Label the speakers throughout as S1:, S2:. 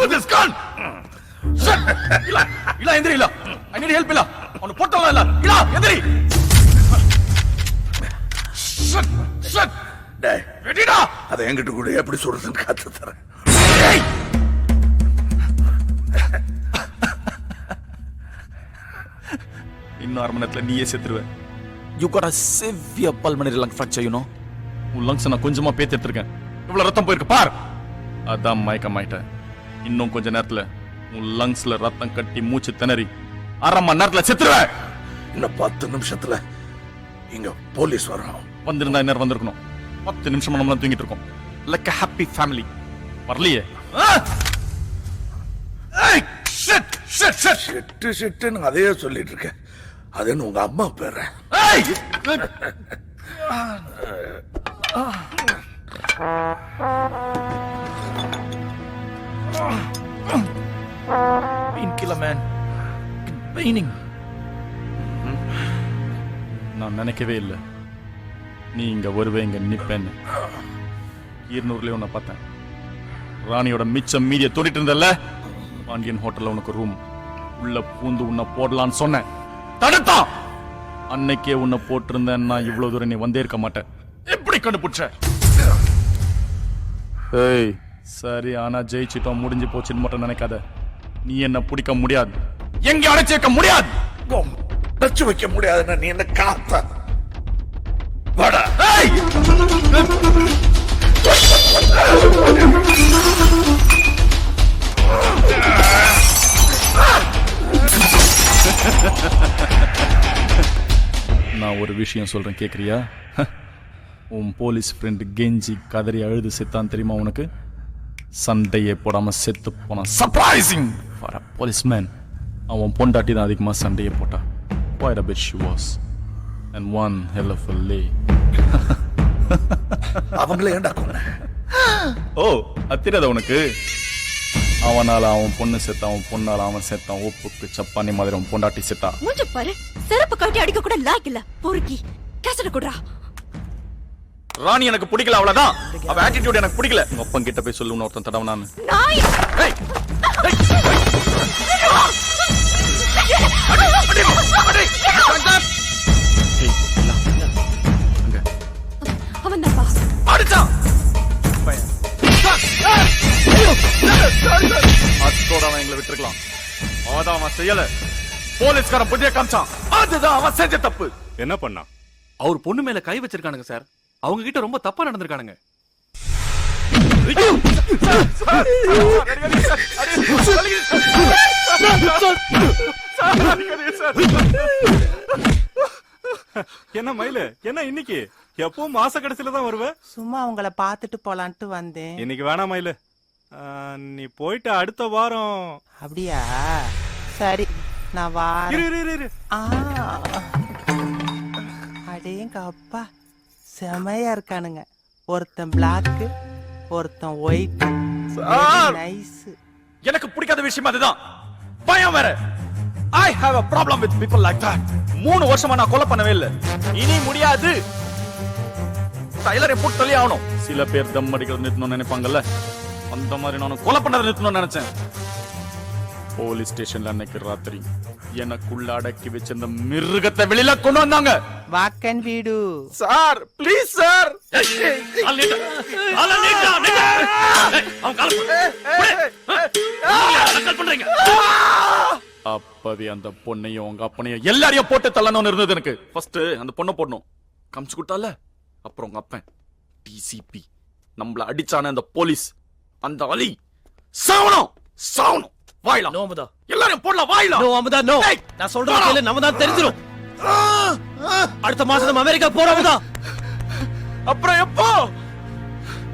S1: with this gun? Shit! Ila, endri ila. I need help ila. Avanu pottala ila. Ila, endri. Shit!
S2: டேய்,
S1: வெடிடா.
S2: அதை என்கிட்ட கூட எப்படி சொல்றதுன்னு காத்து தரேன்.
S1: டேய். இன்னும் 1/2 மணி நேரத்துல நீயே செத்துருவ. You got a severe pulmonary lung fracture, you know. உன் லங்ஸ் நான் கொஞ்சமா பேத்து எடுத்திருக்கேன். இவ்வளவு ரத்தம் போயிருக்கு பார். அதான் மயக்கமாயிட்டேன். இன்னும் கொஞ்ச நேரத்துல உன் லங்ஸ்ல ரத்தம் கட்டி மூச்சு திணறி 1/2 மணி நேரத்துல செத்துருவ.
S2: இன்னும் 10 நிமிஷத்துல இங்க போலீஸ் வரும்.
S1: வந்திருந்தா நேரம் வந்திருக்கணும். 10 நிமிஷமா நம்ம தூங்கிட்டு இருக்கோம். Like a happy family. வரலையே. ஏய், shit.
S2: ஷிட்டுன்னு அதையே சொல்லிட்டு இருக்கேன். அதுன்னு உங்க அம்மா பேரு.
S1: ஏய். Painkiller man. Paining. நான் நினைக்கவே இல்லை நீ இங்க வருவே இங்க நிப்பேன்னு. 200 உன்னை பார்த்தேன். ராணியோட மிச்சம் மீதிய தோண்டிட்டு இருந்தல்ல, பாண்டியன் ஹோட்டல்ல உனக்கு ரூம் உள்ள பூந்து உன்னை போடலான்னு சொன்னேன். தடுத்தான். அன்னைக்கே உன்னை போட்டிருந்தேன்னா இவ்வளவு தூரம் நீ வந்தே இருக்க மாட்டேன். எப்படி கண்டுபிடிச்ச? ஏய், சரி, ஆனா ஜெயிச்சிட்டோம், முடிஞ்சு போச்சுன்னு மட்டும் நினைக்காத. நீ என்ன பிடிக்க முடியாது, எங்க அடைச்சு வைக்க முடியாது.
S2: டச்சு வைக்க முடியாதுன்னா நீ என்ன காத்த வாடா.
S1: ஏய்! நான் ஒரு விஷயம் சொல்றேன், கேக்குறியா? உன் போலீஸ் ஃப்ரெண்ட் கெஞ்சி கதறி அழுது செத்தான் தெரியுமா உனக்கு? சண்டையே போடாம செத்து போனான். Surprising for a policeman. அவன் பொண்டாட்டி தான் அதிகமா சண்டையே போட்டா. Quite a bit she was. And one hell of a lay.
S2: அவங்களே ஏண்டா கொன்ன?
S1: ஓ, அத்திரத உனக்கு? அவனால அவன் பொண்ணு செத்தான், அவன் பொண்ணால அவன் செத்தான். ஒப்புக்கு சப்பானி மாதிரி அவன் பொண்டாட்டி செத்தா.
S3: மூஞ்ச பாரு, செருப்பு காட்டி அடிக்க கூட லாக் இல்ல. பொறுக்கி கேசட் குடுறா.
S1: ராணி எனக்கு பிடிக்கல, அவ்வளவுதான். அவ ஆட்டிட்யூட் எனக்கு பிடிக்கல. உங்க அப்பன் கிட்ட போய் சொல்லு, ஒருத்தன் தடவனான்னு.
S3: நாய்.
S1: ஏய்,
S3: அவன் தான்ப்பா.
S1: அடிச்சான். அதோட அவன் எங்களை விட்டுருக்கலாம். அதான் அவன் செய்யல. போலீஸ்காரன் புதிய காமிச்சான். அதுதான் அவன் செஞ்ச தப்பு.
S4: என்ன பண்ணா?
S5: அவர் பொண்ணு மேல கை வச்சிருக்கானுங்க சார். அவங்க கிட்ட ரொம்ப தப்பா நடந்திருக்கானுங்க.
S4: என்ன மயிலு, என்ன இன்னைக்கு? எப்பவும் மாச கடைசியில தான் வருவ?
S6: சும்மா உங்களை பார்த்துட்டு போலான்ட்டு வந்தேன்.
S4: இன்னைக்கு வேணாம் மயிலு, நீ போயிட்டு அடுத்த வாரம்.
S6: அப்படியா? சரி, நான் வாரேன். அடேங்க அப்பா, செமையா இருக்கானுங்க. ஒருத்தன் பிளாக், ஒருத்தன் ஒயிட். நைஸ்.
S1: எனக்கு பிடிக்காத விஷயம் அதுதான். பயம் வேற. I have a problem with people like that. 3 வருஷமா நான் கொலை பண்ணவே இல்ல. இனி முடியாது. டைலரை போட்டு தள்ளி ஆகணும். சில பேர் தம் அடிக்கிறது நிறுத்தணும்னு நினைப்பாங்கல்ல, அந்த மாதிரி நானும் கொலை பண்ணதை நிறுத்தணும்னு நினைச்சேன். போலீஸ் ஸ்டேஷன்ல அன்னைக்கு ராத்திரி எனக்குள்ள அடக்கி வச்சிருந்த மிருகத்தை வெளியில கொண்டு வந்தாங்க.
S6: வாக்கன் வீடு.
S1: Sir, please sir. அப்பவே அந்த பொண்ணையும் உங்க அப்பனையும் எல்லாரையும் போட்டு தள்ளணும்னு இருந்தது எனக்கு. ஃபர்ஸ்ட் அந்த பொண்ணை போடணும், காமிச்சு கொடுத்தால. அப்புறம் உங்க அப்பன் டிசிபி நம்மள அடிச்சான அந்த போலீஸ், அந்த அலி சாவணும். வாயிலாம்
S5: நோமுதா
S1: எல்லாரும் போடலாம். வாயிலாம்
S5: நோ அமுதா நோ. நான் சொல்றது கேளு, நம்ம தான் தெரிஞ்சிரும். அடுத்த மாசம் நம்ம அமெரிக்கா போறோம்டா.
S1: அப்புறம் எப்போ?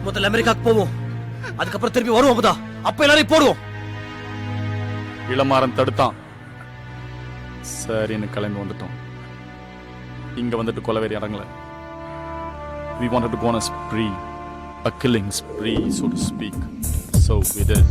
S5: முதல்ல அமெரிக்காக்கு போவோம், அதுக்கப்புறம் திருப்பி வருவோம் அமுதா. அப்ப எல்லாரையும் போடுவோம்.
S1: இளமாறன் தடுத்தான். சரின்னு கிளம்பி வந்துட்டோம். இங்க வந்துட்டு கொலவேரி இறங்கல. We wanted to go on a spree, a killing spree, so to speak. So we did.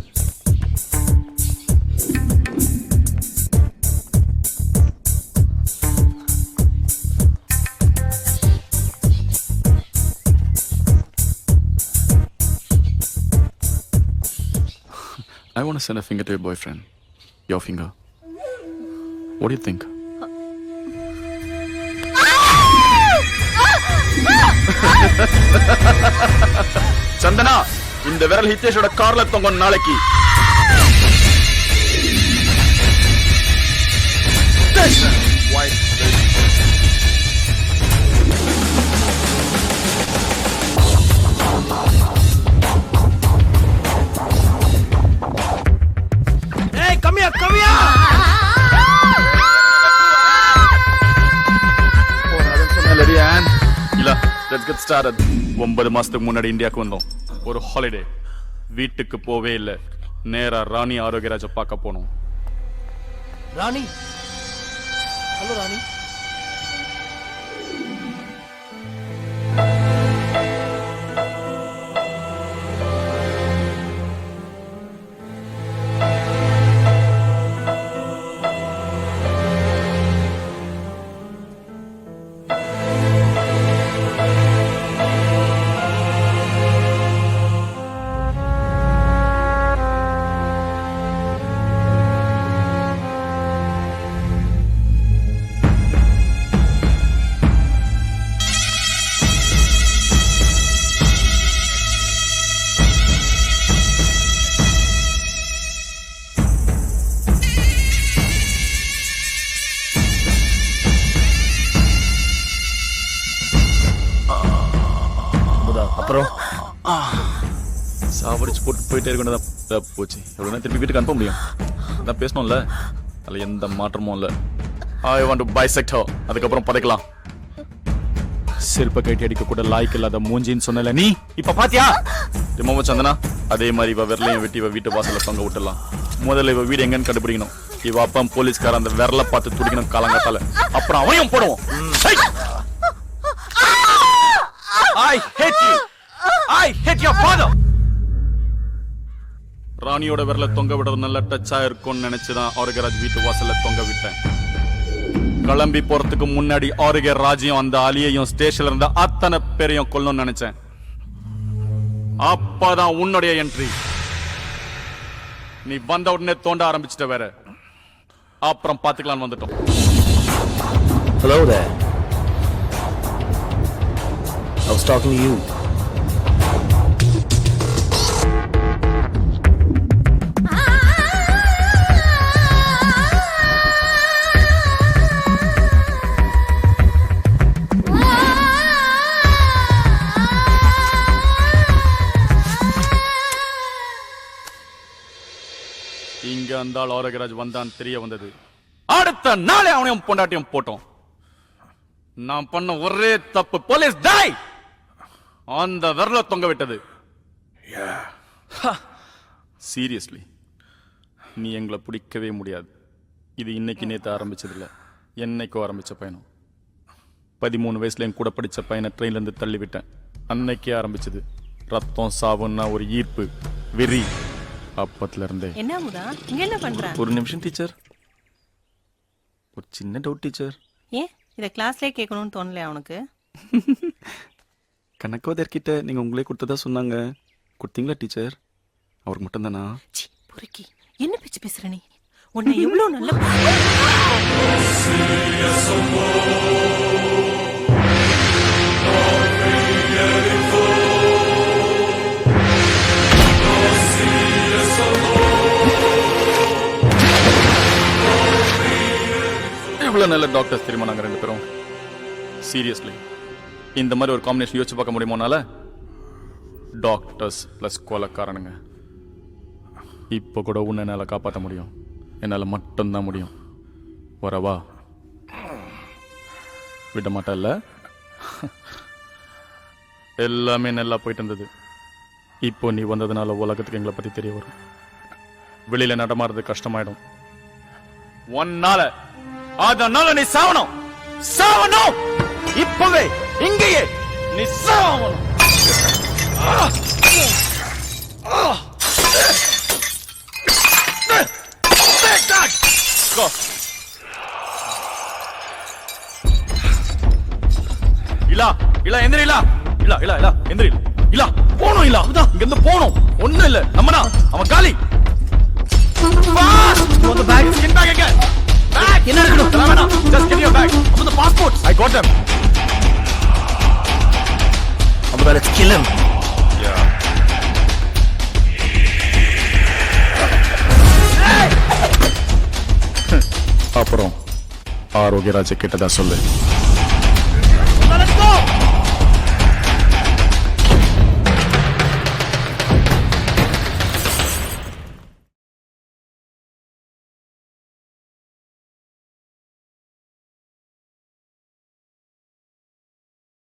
S1: I want to send a finger to your boyfriend. Your finger. What do you think? Santhana, இந்த விரல் ஹிதேஷோட கார்ல தொங்கும் நாளைக்கு.
S5: ஏய் கம்மியா கம்மியா
S1: இல்ல, let's get started. 9 மாசத்துக்கு முன்னாடி இந்தியாவுக்கு வந்தோம். ஒரு ஹாலிடே. வீட்டுக்கு போவே இல்ல. நேரா ராணி ஆரோக்கியராஜ பார்க்க போனோம்.
S5: ராணி. ஹலோ ராணி.
S1: அப்புறம் சாவடிச்சு போட்டு போயிட்டே இருக்கணும் போச்சு. எவ்வளோ திருப்பி வீட்டுக்கு அனுப்ப முடியும்? நான் பேசணும்ல, அதில் எந்த மாற்றமும் இல்லை. I want to bisect her. அதுக்கப்புறம் பதைக்கலாம். செருப்ப கைட்டி அடிக்க கூட லாய்க்கு இல்லாத மூஞ்சின்னு சொன்னல நீ. இப்ப பாத்தியா திமம சந்தனா? அதே மாதிரி இவ விரலையும் வெட்டி இவ வீட்டு வாசல்ல தொங்க விட்டுலாம். முதல்ல இவ வீடு எங்கன்னு கண்டுபிடிக்கணும். இவ அப்பா போலீஸ்கார அந்த விரல பார்த்து துடிக்கணும் காலங்காத்தால. அப்புறம் அவனையும் போடுவோம். I hate you. I hate your father. ராணியோட விரல தொங்க விடுறது நல்ல டச்சா இருக்கும்னு நினைச்சுதான் ஆரோக்கியராஜ் வீட்டு வாசல்ல தொங்க விட்டேன். கிளம்பி போறதுக்கு முன்னாடி ஆரோக்கியராஜையும் அந்த அலியையும் ஸ்டேஷன்ல இருந்த அத்தனை பேரையும் கொல்லணும்னு நினைச்சேன். அப்பதான் உன்னுடைய என்ட்ரி. நீ வந்த உடனே தோண்ட ஆரம்பிச்சிட்ட வேற. அப்புறம் பாத்துக்கலாம்னு வந்துட்டோம்.
S5: Hello there. I was talking to you.
S1: இங்க அந்த ஆரோக்கியராஜ் வந்தான் தெரிய வந்தது. அடுத்த நாளே அவனையும் பொண்டாட்டியும் போட்டோம். நான் பண்ண ஒரே தப்பு, போலீஸ் டை அந்த விரல தொங்க விட்டது. சீரியஸ்லி நீ எங்களை பிடிக்கவே முடியாது. இது இன்னைக்கு நேத்து ஆரம்பிச்சது இல்ல, என்னைக்கோ ஆரம்பிச்ச பயணம். 13 வயசுல என் கூட படிச்ச பையனை ட்ரெயின்ல இருந்து தள்ளி விட்டேன். அன்னைக்கே ஆரம்பிச்சது. ரத்தம் சாவுன்னா ஒரு ஈர்ப்பு, வெறி. அப்பத்துல இருந்தே.
S3: என்ன முதா இங்க என்ன பண்ற?
S1: ஒரு நிமிஷம் டீச்சர், ஒரு சின்ன டவுட் டீச்சர்.
S3: ஏன் இத கிளாஸ்லயே கேட்கணும்னு தோணலையா உனக்கு?
S1: கணக்கோதர்கிட்ட நீங்க உங்களே கொடுத்ததா சொன்னாங்க. கொடுத்தீங்களா டீச்சர்? அவருக்கு மட்டும் தானா?
S3: பொறுக்கி என்ன பேச்சு பேசுற நீ? உன்னை எவ்வளவு நல்ல
S1: இவ்வளவு நல்ல டாக்டர்ஸ் தெரியுமா நாங்க 2 பேரும்? சீரியஸ்லி இந்த மாதிரி ஒரு காம்பினேஷன் யோசிச்சு பார்க்க முடியுமோனால டாக்டர்ஸ் பிளஸ் கொலைக்காரனுங்க. இப்போ கூட உன்னை என்னால காப்பாற்ற முடியும். என்னால மட்டும்தான் முடியும். வரவா? விட மாட்டல்ல? எல்லாமே நல்லா போயிட்டு இருந்தது. இப்போ நீ வந்ததுனால உலகத்துக்கு எங்களை பத்தி தெரிய வரும். வெளியில நடமாடுறது கஷ்டமாயிடும். அதனால நீ சாவணும், சாவணும். இப்பவே இங்கேயே நீ சாவணும். இல்லா இல்ல எந்திரி, இல்ல இல்ல இல்ல இல்ல எந்திரி, இல்ல போணும், இல்ல இங்க இருந்து போணும். ஒண்ணு இல்ல நம்மனா அவன் காலி.
S5: உங்க பேக்
S1: Skin bag எங்க? Bag!
S5: என்ன இருக்கணும்?
S1: அதெல்லாம் வேணாம். Just give me your bag. அப்புறம் the passports. I got them.
S5: அப்ப let's kill him.
S1: Yeah. அப்புறம் ஆரோக்கியராஜ கிட்டதான் சொல்லு.